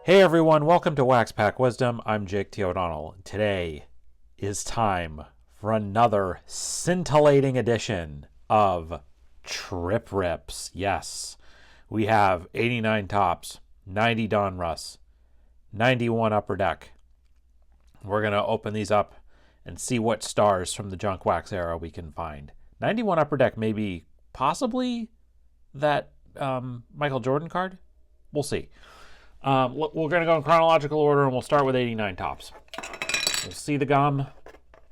Hey everyone, welcome to Wax Pack Wisdom. I'm Jake T. O'Donnell. Today is time for another scintillating edition of Trip Rips. Yes, we have 89 tops, 90 Donruss, 91 Upper Deck. We're going to open these up and see what stars from the junk wax era we can find. 91 Upper Deck may be possibly that Michael Jordan card. We'll see. We're going to go in chronological order, and we'll start with 89 tops. We'll see the gum.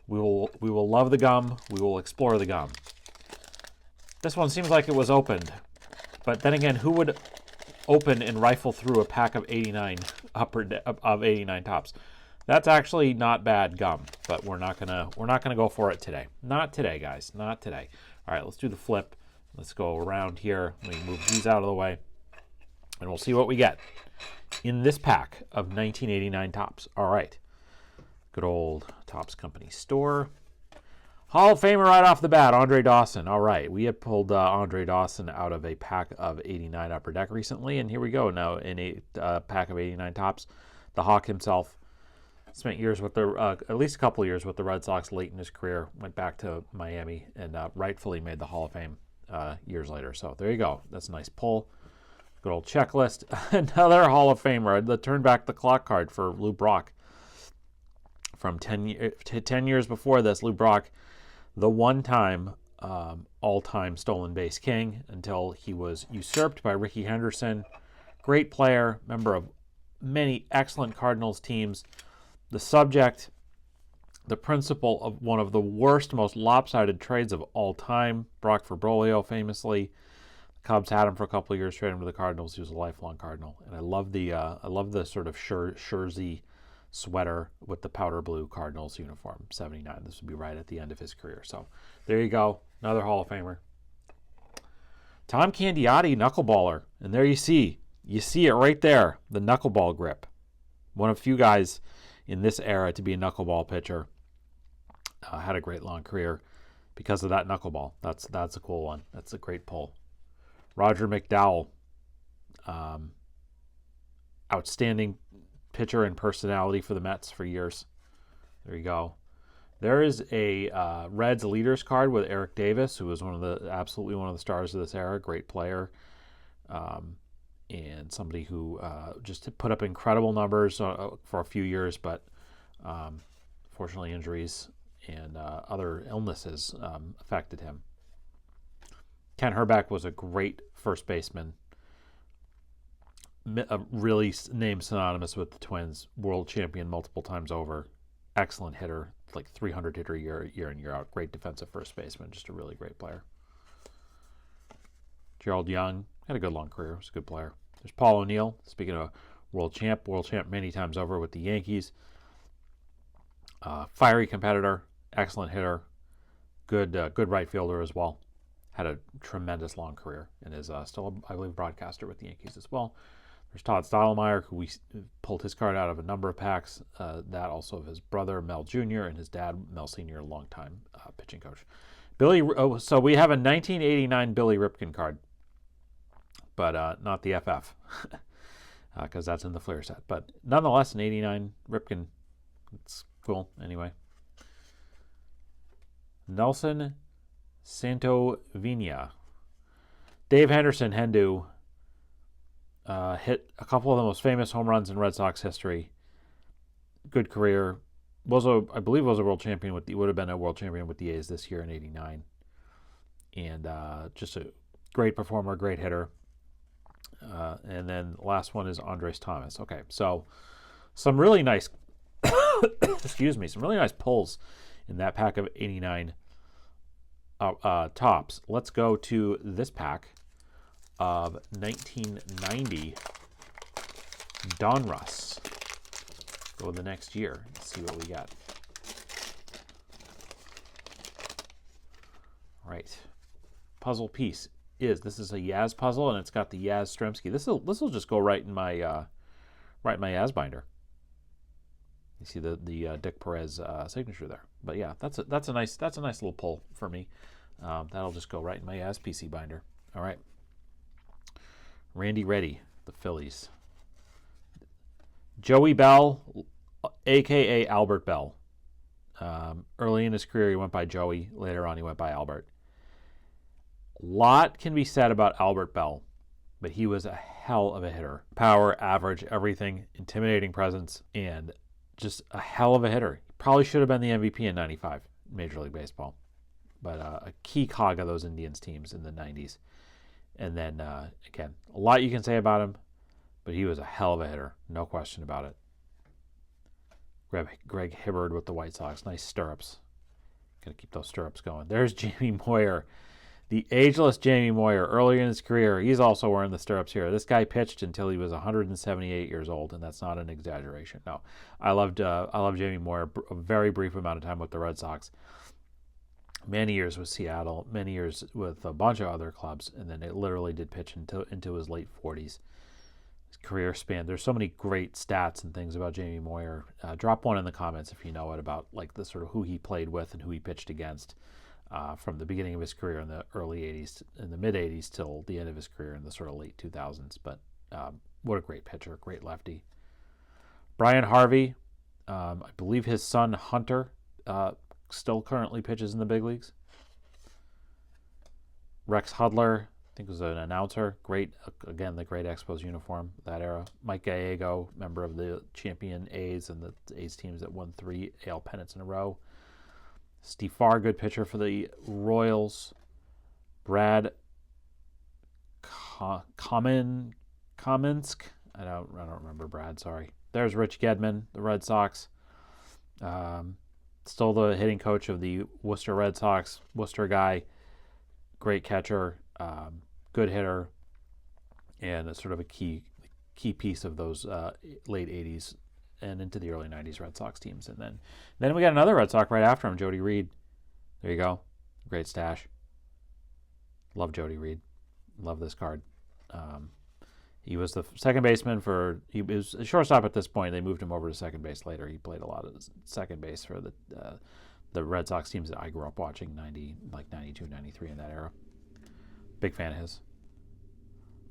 We will love the gum. We will explore the gum. This one seems like it was opened, but then again, who would open and rifle through a pack of 89 of 89 tops? That's actually not bad gum, but we're not gonna go for it today. Not today, guys. Not today. All right, let's do the flip. Let's go around here. Let me move these out of the way, and we'll see what we get in this pack of 1989 tops. All right. Good old Topps Company store. Hall of Famer right off the bat, Andre Dawson. All right. We had pulled Andre Dawson out of a pack of 89 Upper Deck recently, and here we go now in a pack of 89 tops. The Hawk himself spent years with the, at least a couple of years with the Red Sox late in his career, went back to Miami, and rightfully made the Hall of Fame years later. So there you go. That's a nice pull. Good old checklist. Another Hall of Famer. The turn back the clock card for Lou Brock. From 10 years before this, Lou Brock, the one-time all-time stolen base king until he was usurped by Rickey Henderson. Great player, member of many excellent Cardinals teams. The subject, the principal of one of the worst, most lopsided trades of all time. Brock for Brolio, famously. Cubs had him for a couple of years, traded him to the Cardinals. He was a lifelong Cardinal, and I love the sort of jersey sweater with the powder blue Cardinals uniform. 79. This would be right at the end of his career. So there you go, another Hall of Famer. Tom Candiotti, knuckleballer, and there you see it right there, the knuckleball grip. One of few guys in this era to be a knuckleball pitcher. Had a great long career because of that knuckleball. That's a cool one. That's a great pull. Roger McDowell, outstanding pitcher and personality for the Mets for years. There you go. There is a Reds leaders card with Eric Davis, who was absolutely one of the stars of this era. Great player, and somebody who just put up incredible numbers for a few years, but fortunately injuries and other illnesses affected him. Ken Herbeck was a great first baseman, really named synonymous with the Twins, world champion multiple times over, excellent hitter, like 300 hitter year in, year out, great defensive first baseman, just a really great player. Gerald Young had a good long career, was a good player. There's Paul O'Neill, speaking of world champ many times over with the Yankees. Fiery competitor, excellent hitter, good right fielder as well. Had a tremendous long career and is still, I believe, a broadcaster with the Yankees as well. There's Todd Stottlemyre, who we pulled his card out of a number of packs. That also of his brother, Mel Jr., and his dad, Mel Sr., longtime pitching coach. So we have a 1989 Billy Ripken card, but not the FF, because that's in the Fleer set. But nonetheless, an 89 Ripken. It's cool anyway. Nelson Santovina. Dave Henderson, Hendu, hit a couple of the most famous home runs in Red Sox history. Good career. I believe was a world champion would have been a world champion with the A's this year in '89, and just a great performer, great hitter. And then the last one is Andres Thomas. Okay, so some really nice, some really nice pulls in that pack of 89 tops. Let's go to this pack of 1990 Donruss. Go the next year. Let's see what we got. All right. Puzzle piece this is a Yaz puzzle, and it's got the Yaz Stremski. This will just go right in my Yaz binder. You see the Dick Perez signature there. But yeah, that's a nice little pull for me. That'll just go right in my Yaz PC binder. All right. Randy Reddy, the Phillies. Joey Bell, a.k.a. Albert Bell. Early in his career, he went by Joey. Later on, he went by Albert. A lot can be said about Albert Bell, but he was a hell of a hitter. Power, average, everything, intimidating presence, and just a hell of a hitter. He probably should have been the MVP in 95, Major League Baseball. But a key cog of those Indians teams in the 90s. And then, again, a lot you can say about him, but he was a hell of a hitter. No question about it. Greg Hibbard with the White Sox. Nice stirrups. Got to keep those stirrups going. There's Jamie Moyer. The ageless Jamie Moyer. Earlier in his career, he's also wearing the stirrups here. This guy pitched until he was 178 years old, and that's not an exaggeration. No, I loved Jamie Moyer. A very brief amount of time with the Red Sox. Many years with Seattle, many years with a bunch of other clubs, and then it literally did pitch into his late 40s. His career span. There's so many great stats and things about Jamie Moyer. Drop one in the comments if you know it about like the sort of who he played with and who he pitched against from the beginning of his career in the early 80s, in the mid 80s till the end of his career in the sort of late 2000s. But what a great pitcher, great lefty. Brian Harvey, I believe his son Hunter still currently pitches in the big leagues. Rex Hudler, I think was an announcer. Great, again, the great Expos uniform, that era. Mike Gallego, member of the champion A's and the A's teams that won 3 AL pennants in a row. Steve Farr, good pitcher for the Royals. Brad Kamensk. I don't remember Brad, sorry. There's Rich Gedman, the Red Sox. Still the hitting coach of the Worcester Red Sox. Worcester guy, great catcher, good hitter, and a sort of a key piece of those late 80s and into the early 90s Red Sox teams. And then we got another Red Sox right after him, Jody Reed. There you go. Great stash. Love Jody Reed. Love this card. He was the second baseman he was a shortstop at this point. They moved him over to second base later. He played a lot of second base for the Red Sox teams that I grew up watching, 92, 93 in that era. Big fan of his.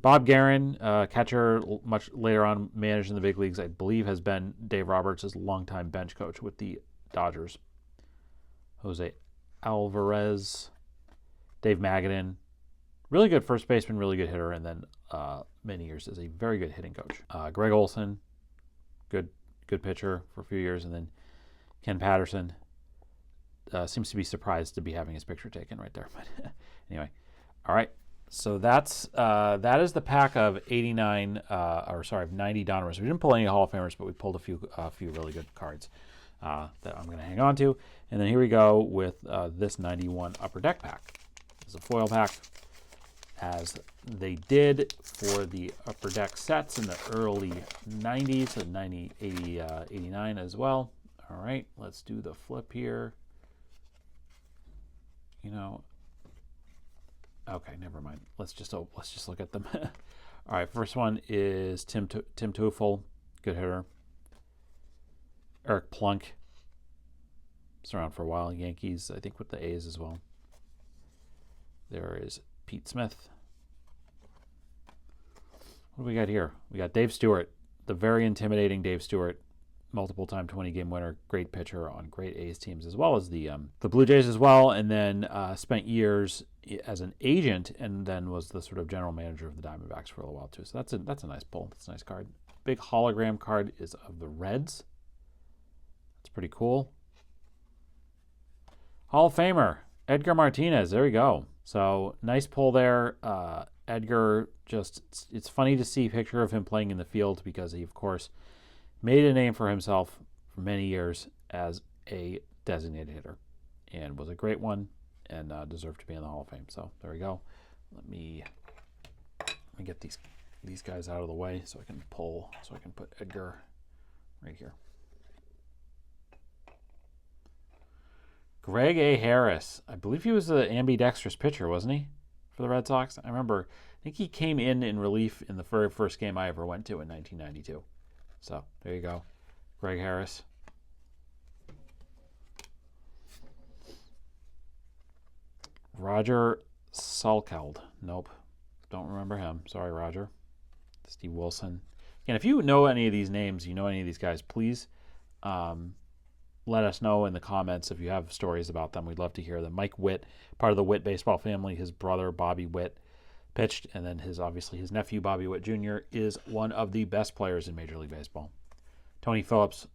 Bob Guerin, catcher, much later on managed in the big leagues, I believe has been Dave Roberts' longtime bench coach with the Dodgers. Jose Alvarez, Dave Magadan, really good first baseman, really good hitter, and then many years as a very good hitting coach. Greg Olson, good pitcher for a few years, and then Ken Patterson seems to be surprised to be having his picture taken right there. But anyway, all right. So that is the pack of 90 Donruss. We didn't pull any Hall of Famers, but we pulled a few really good cards that I'm going to hang on to. And then here we go with this 91 Upper Deck pack. It's a foil pack, as they did for the Upper Deck sets in the early 90s, so 90, 80, 89 as well. All right, let's do the flip here. Okay, never mind. Let's just look at them. All right, first one is Tim Teufel, good hitter. Eric Plunk, he's around for a while. Yankees, I think, with the A's as well. There is Pete Smith. What do we got here? We got Dave Stewart, the very intimidating Dave Stewart, multiple-time 20-game winner, great pitcher on great A's teams, as well as the Blue Jays as well, and then spent years as an agent, and then was the sort of general manager of the Diamondbacks for a little while too. So that's a nice pull. That's a nice card. Big hologram card is of the Reds. That's pretty cool. Hall of Famer Edgar Martinez. There we go. So nice pull there. Edgar, it's funny to see a picture of him playing in the field because he, of course, made a name for himself for many years as a designated hitter and was a great one and deserved to be in the Hall of Fame. So there we go. Let me get these guys out of the way so I can put Edgar right here. Greg A. Harris. I believe he was an ambidextrous pitcher, wasn't he, for the Red Sox? I think he came in relief in the very first game I ever went to in 1992. So there you go. Greg Harris. Roger Salkeld. Nope. Don't remember him. Sorry, Roger. Steve Wilson. And if you know any of these names, you know any of these guys, please let us know in the comments if you have stories about them. We'd love to hear them. Mike Witt, part of the Witt baseball family, his brother Bobby Witt pitched, and then obviously his nephew Bobby Witt Jr. is one of the best players in Major League Baseball. Tony Phillips,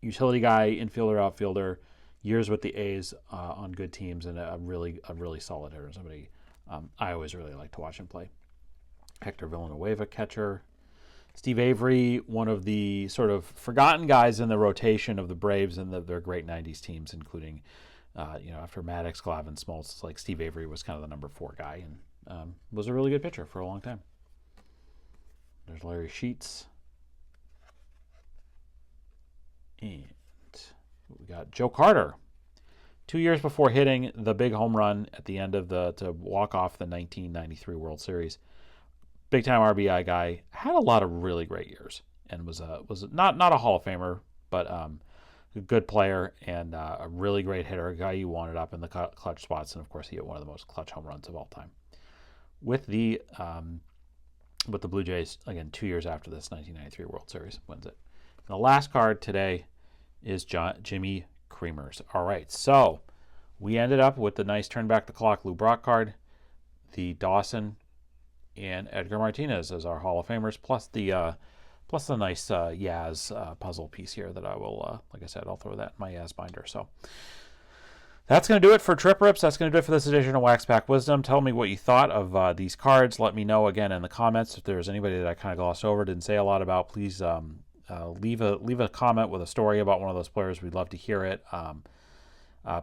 utility guy, infielder, outfielder, years with the A's on good teams, and a really solid hitter. Somebody I always really like to watch him play. Hector Villanueva, catcher. Steve Avery, one of the sort of forgotten guys in the rotation of the Braves and their great 90s teams, including, after Maddox, Glavine, Smoltz, like Steve Avery was kind of the number 4 guy and was a really good pitcher for a long time. There's Larry Sheets. And we got Joe Carter. 2 years before hitting the big home run at the end of to walk off the 1993 World Series. Big time RBI guy, had a lot of really great years, and was not a Hall of Famer, but a good player and a really great hitter, a guy you wanted up in the clutch spots, and of course he hit one of the most clutch home runs of all time. With the Blue Jays, again 2 years after this 1993 World Series, wins it. And the last card today is Jimmy Creamers. All right, so we ended up with the nice turn back the clock Lou Brock card, the Dawson and Edgar Martinez as our Hall of Famers, plus the nice Yaz puzzle piece here that I will, like I said, I'll throw that in my Yaz binder. So that's going to do it for Trip Rips. That's going to do it for this edition of Wax Pack Wisdom. Tell me what you thought of these cards. Let me know again in the comments if there's anybody that I kind of glossed over, didn't say a lot about. Please leave a comment with a story about one of those players. We'd love to hear it.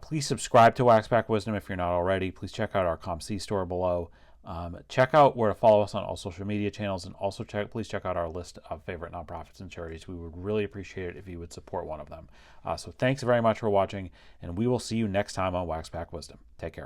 Please subscribe to Wax Pack Wisdom if you're not already. Please check out our ComC store below. Check out where to follow us on all social media channels, and also please check out our list of favorite nonprofits and charities. We would really appreciate it if you would support one of them. So thanks very much for watching, and we will see you next time on Wax Pack Wisdom. Take care.